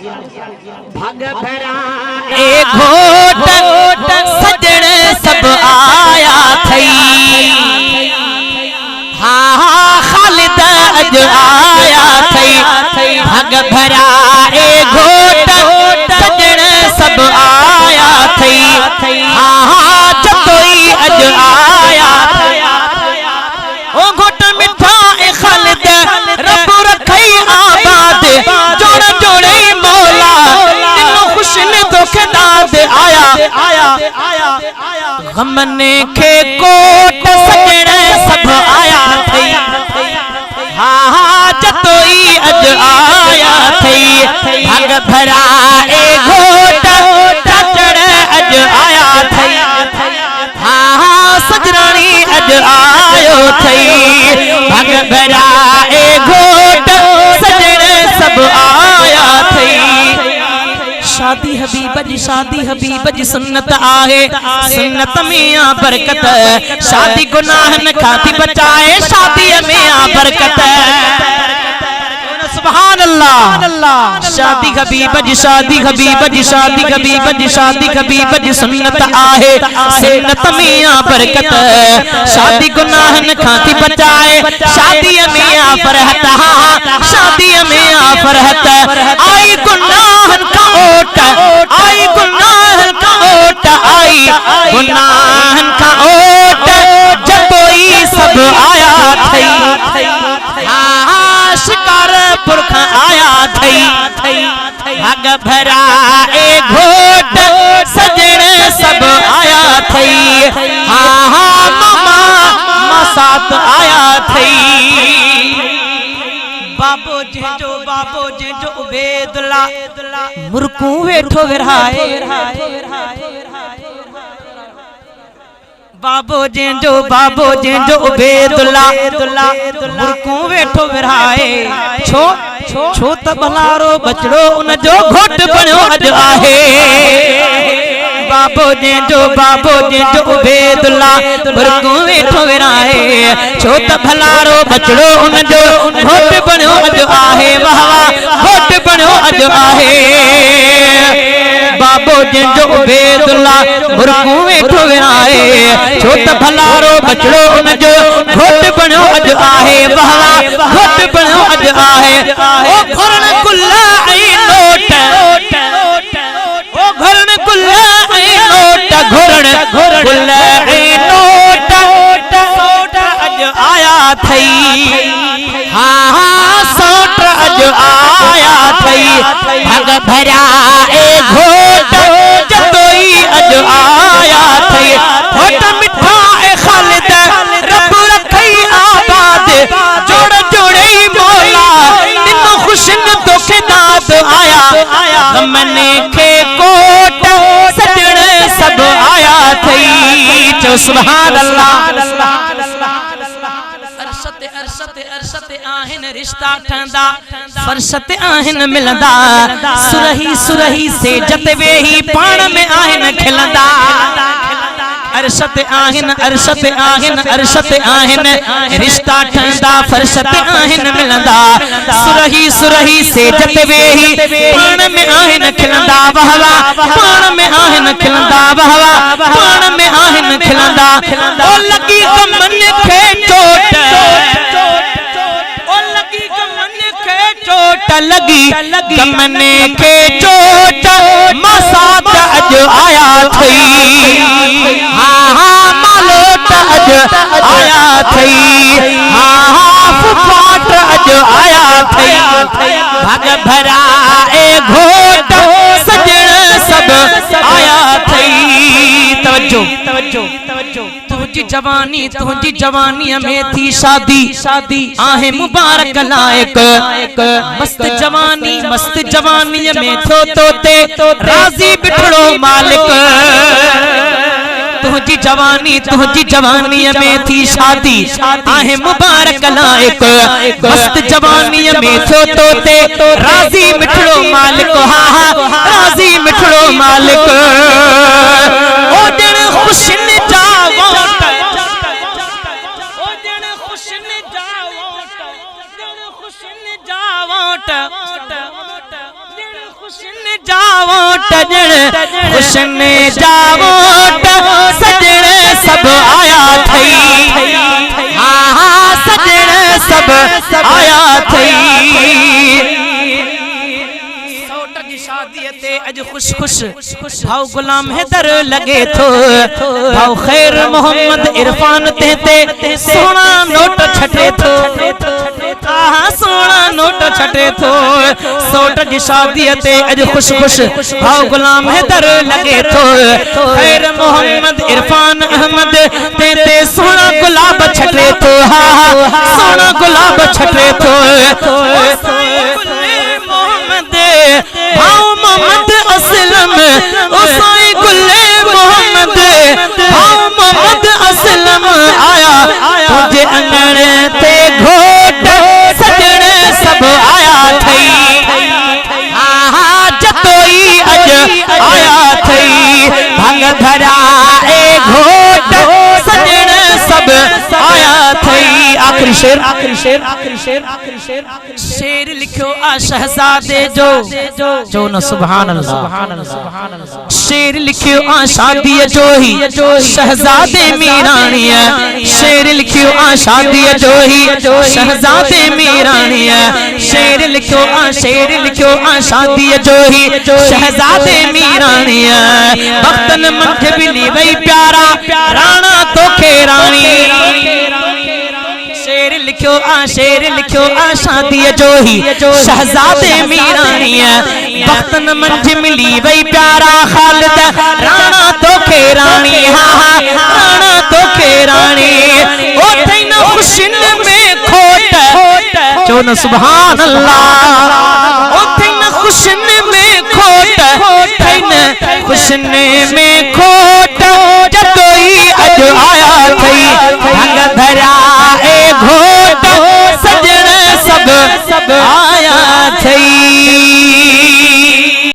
भग भरा ए घोट सजण सब आया थई। हाँ खालिद अज आया थई। भग भरा ए घोट सजण सब आया थई। हाँ जतोई अज आया थई। ओ घोट मिठा ए खालिद रब रखई आबाद। जोड़ जोड़े मौला दिलो खुश ने तोखे दाद आया। गमने के कोट सजण सब आया थई। हाँ जतोई अज आया थई। भग भरा ए घोट सजण अज आया थई। हाँ सजरानी अज आयो थई। भग भरा ए घोट सजण सब आया थई। शादी हबीब जी सुन्नत आहे। सुन्नत में आ बरकत। शादी गुनाहन खाती बचाए। शादी में आ बरकत। सुभान अल्लाह। शादी हबीब जी सुन्नत आहे। सुन्नत में आ बरकत। शादी गुनाहन खाती बचाए। शादी में आ फरहत। शादी में आ फरहत। आई गुनाहन का ओट। आई गुनाहन का ओट। आई गुनाहन का ओट। जतोई सब आया थई। शिकार पुरख आया थई। भग भरा ए घोट सजण सब आया थई। हाँ मामा साथ आया थई। बाबो जे जो उबेदुल्ला मुरकू वेठो विरहाए। बाबो जे जो उबेदुल्ला मुरकू वेठो विरहाए। छो त भलारो बचड़ो उन जो घोट बणियो अज आहे। बाबो जे जो उबेदुल्ला मुरकू वेठो विरहाए। छो त भलारो बचड़ो उन जो घोट बणियो अज आहे। वाह घोट बणियो अज आहे। बाबो जे जो उबेदुल्ला मुरकू वेठो विरहाए। छो त भलारो बचड़ो उन जो घोट बणियो अज आहे। वाह घोट बणियो अज आहे। ओ घुरण गुल्ला ऐं नोट। ओ घुरण गुल्ला ऐं नोट। घुरण गुल्ला ऐं नोट। सोट अज आया थई। हाँ सोट अज आया थई। भग भरा ए घोट जतोई अज आया थई। घोट मिठा ए खालिद रब रखई आबाद। जोड़ जोड़े मौला दिनो खुश न तोखे दाद आया। गमने के कोट सजण सब आया थई। चो सुभान अल्लाह। अरसत आहिन रिश्ता ठंदा। फरसत आहिन मिलंदा। सुरही से जत वेही पाण में आहिन खिलंदा। अरसत आहिन रिश्ता ठंदा। फरसत आहिन मिलंदा। सुरही से जत वेही पाण में आहिन खिलंदा। वाह पाण में आहिन खिलंदा। वाह पाण में आहिन खिलंदा। ओ लगी गमन खे चोट। लगी गमन के चोट। मसात अज आया थई। हाँ मालोट अज आया थई। हाँ फुफाट अज आया थई। भग भरा ए घोट सजण सब आया थई। तवज्जो तुझी जवानी में थी शादी आहे मुबारक लायक। मस्त जवानी में थो तोते राजी बिठड़ो मालिक। तुझी जवानी में थी शादी आहे मुबारक लायक। मस्त जवानी में थो तोते राजी मिठड़ो मालिक। हाँ राजी मिठड़ो मालिक। ओ दिन खुशन जावोट। ओ दिन खुशन जावोट। खुशन जावो टजण खुशन जावो सजण सब आया थई हाँ हाँ सजण सब आया थई अज खुश खुश भाव गुलाम हैदर लगे थो भाव खैर मोहम्मद इरफान ते सोना नोट छटे थो सोना नोट छटे थो सोट जी शादी ते अज खुश खुश भाव गुलाम हैदर लगे थो खैर मोहम्मद इरफान अहमद ते सोना गुलाब छटे थो सोना गुलाब छटे थो भाव मोहम्मद असलम उसाई गुले मोहम्मद भाव मोहम्मद असलम आया तुझे अंगण ते घोट सजण सब आया थई हाँ जतोई अज आया थई भंग धरा ए घोट सजण सब आया थई आखिरी शेर आखिरी शेर आखिरी शेर आखिरी शेर शेर लिखो आ शहजादे जो न सुभान अल्लाह शेर लिखो आ शादी जो ही शहजादे मीरानी शेर लिखो आ शादी जो ही शहजादे मीरानी शेर लिखो आ शादी जो ही शहजादे मीरानी वक्तन मंझ बिली वही प्यारा राणा तो रानी शेर लिखो आ शादी जो ही शहजादे मीरानी वक्तन मंझ मिली वही प्यारा खालिद राणा तो रानी हाँ राणा तो रानी ओ थैन खुशिन में खोट जो न सुभान अल्लाह ओ थैन खुशिन में खोट थैन खुशिन में खोट जतोई अज आया थई